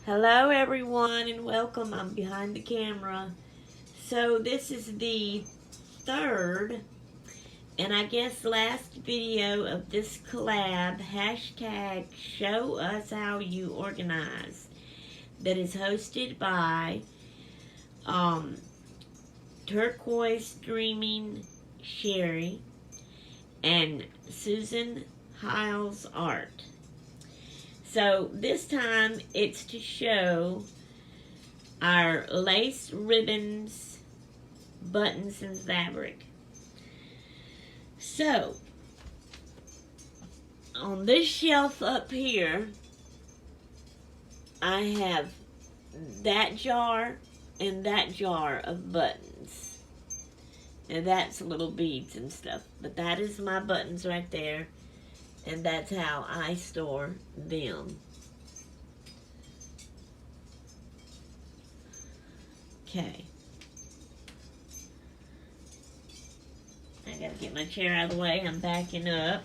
Hello everyone and welcome. I'm behind the camera. So this is the third and I guess last video of this collab, hashtag show us how you organize, that is hosted by Turquoise Dreaming Sheree and Susan Hiles art. So this time it's to show our lace, ribbons, buttons, and fabric. So on this shelf up here, I have that jar and that jar of buttons. And that's little beads and stuff. But that is my buttons right there. And that's how I store them. Okay. I gotta get my chair out of the way. I'm backing up.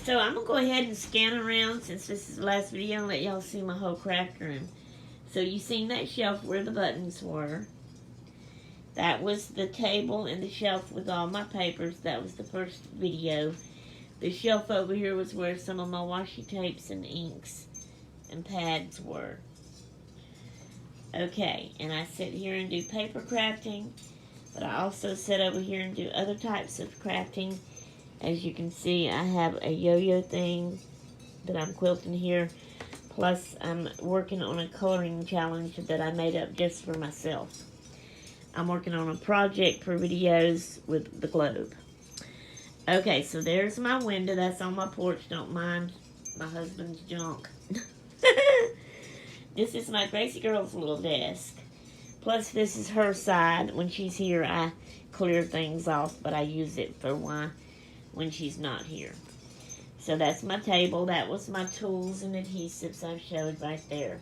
So I'm gonna go ahead and scan around since this is the last video and let y'all see my whole craft room. So you seen that shelf where the buttons were. That was the table and the shelf with all my papers. That was the first video. The shelf over here was where some of my washi tapes and inks and pads were. Okay, and I sit here and do paper crafting, but I also sit over here and do other types of crafting. As you can see, I have a yo-yo thing that I'm quilting here. Plus, I'm working on a coloring challenge that I made up just for myself. I'm working on a project for videos with the globe. Okay, so there's my window. That's on my porch. Don't mind my husband's junk. This is my Gracie girl's little desk. Plus, this is her side. When she's here, I clear things off, but I use it for when she's not here. So that's my table. That was my tools and adhesives I showed right there.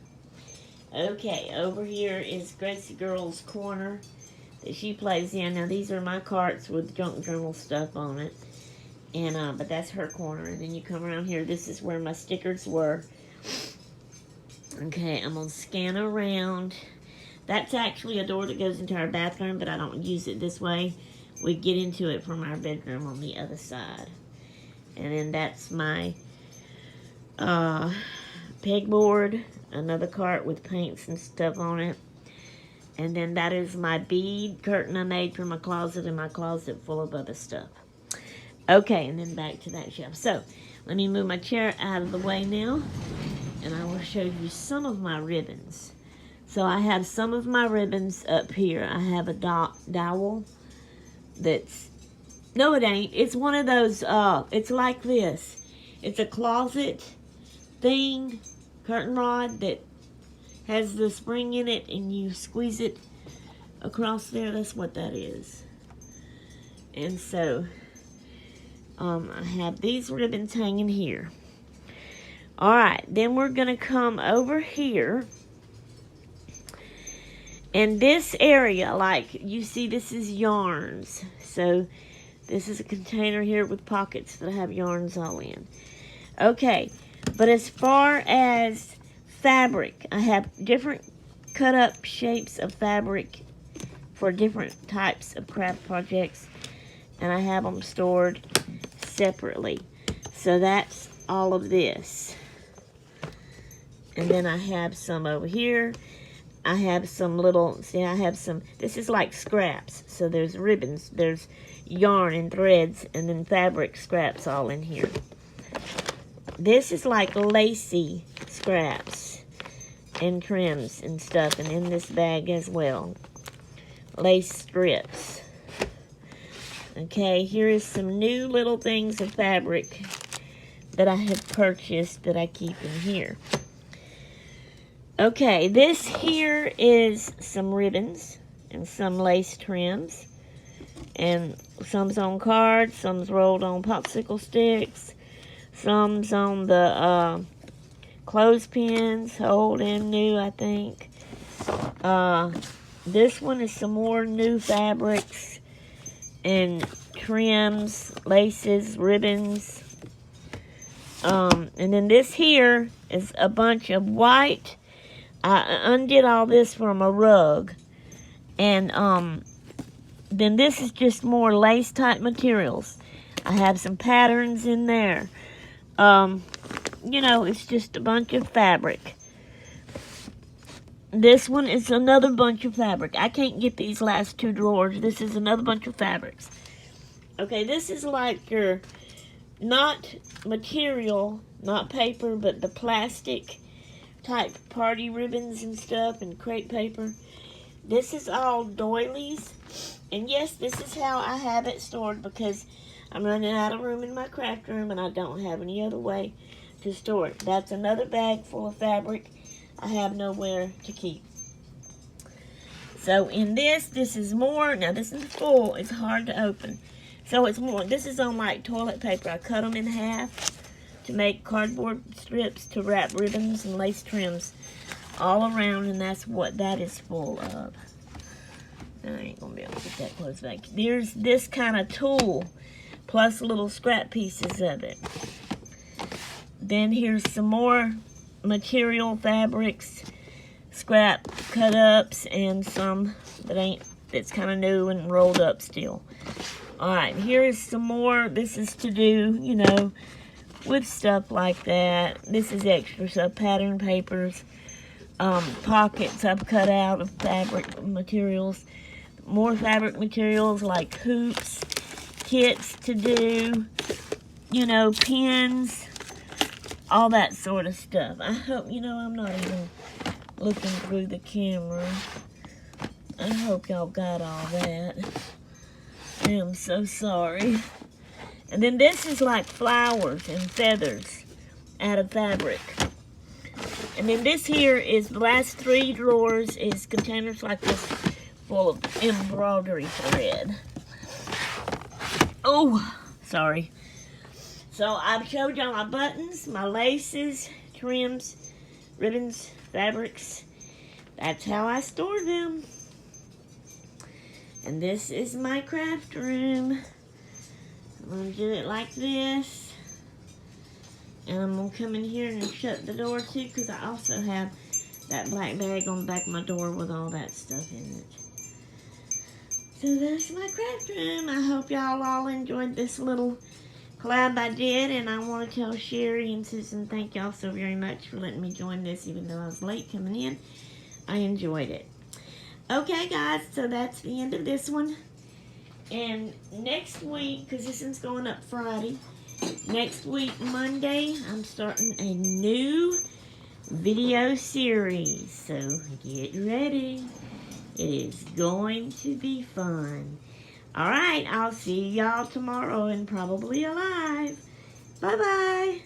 Okay, over here is Gracie girl's corner that she plays in. Now these are my carts with junk journal stuff on it, and but that's her corner. And then you come around here, this is where my stickers were. Okay, I'm gonna scan around. That's actually a door that goes into our bathroom, but I don't use it this way. We get into it from our bedroom on the other side. And then that's my pegboard, another cart with paints and stuff on it. And then that is my bead curtain I made for my closet, and my closet full of other stuff. Okay, and then back to that shelf. So, let me move my chair out of the way now, and I will show you some of my ribbons. So, I have some of my ribbons up here. I have a dowel that's, no it ain't, it's one of those, it's like this. It's a closet thing, curtain rod that has the spring in it, and you squeeze it across there. That's what that is. And so, I have these ribbons hanging here. Alright, then we're going to come over here. And this area, like you see, this is yarns. So, this is a container here with pockets that have yarns all in. Okay, but as far as fabric, I have different cut up shapes of fabric for different types of craft projects, and I have them stored separately. So that's all of this. And then I have some over here. I have some little, see, I have some, this is like scraps. So there's ribbons, there's yarn and threads, and then fabric scraps all in here. This is like lacy scraps and trims and stuff, and in this bag as well. Lace strips. Okay, here is some new little things of fabric that I have purchased that I keep in here. Okay, this here is some ribbons and some lace trims. And some's on cards, some's rolled on popsicle sticks, some's on the clothespins, old and new, I think. This one is some more new fabrics and trims, laces, ribbons. And then this here is a bunch of white. I undid all this from a rug. And then this is just more lace type materials. I have some patterns in there. You know, it's just a bunch of fabric. This one is another bunch of fabric. I can't get these last two drawers. This is another bunch of fabrics. Okay, this is like your, not material, not paper, but the plastic type party ribbons and stuff and crepe paper. This is all doilies. And yes, this is how I have it stored because I'm running out of room in my craft room and I don't have any other way to store it. That's another bag full of fabric I have nowhere to keep. So in this is more. Now this is full. It's hard to open. So it's more. This is on like toilet paper. I cut them in half to make cardboard strips to wrap ribbons and lace trims all around, and that's what that is full of. I ain't gonna be able to get that close back. There's this kind of tool, plus little scrap pieces of it. Then here's some more material fabrics, scrap cut ups, and some that's kind of new and rolled up still. Alright, here is some more. This is to do, you know, with stuff like that. This is extra stuff, pattern papers, pockets I've cut out of fabric materials. More fabric materials like hoops, kits to do, you know, pins, all that sort of stuff. I hope, you know, I'm not even looking through the camera. I hope y'all got all that. I am so sorry. And then this is like flowers and feathers out of fabric. And then this here is the last three drawers is containers like this full of embroidery thread. Oh, sorry. So I've showed y'all my buttons, my laces, trims, ribbons, fabrics. That's how I store them. And this is my craft room. I'm going to do it like this. And I'm going to come in here and shut the door too, because I also have that black bag on the back of my door with all that stuff in it. So that's my craft room. I hope y'all all enjoyed this little collab I did. And I want to tell Sheree and Susan, thank y'all so very much for letting me join this, even though I was late coming in. I enjoyed it. Okay, guys, so that's the end of this one. And next week, because this one's going up Friday, next week, Monday, I'm starting a new video series. So get ready. It is going to be fun. Alright, I'll see y'all tomorrow and probably alive. Bye-bye.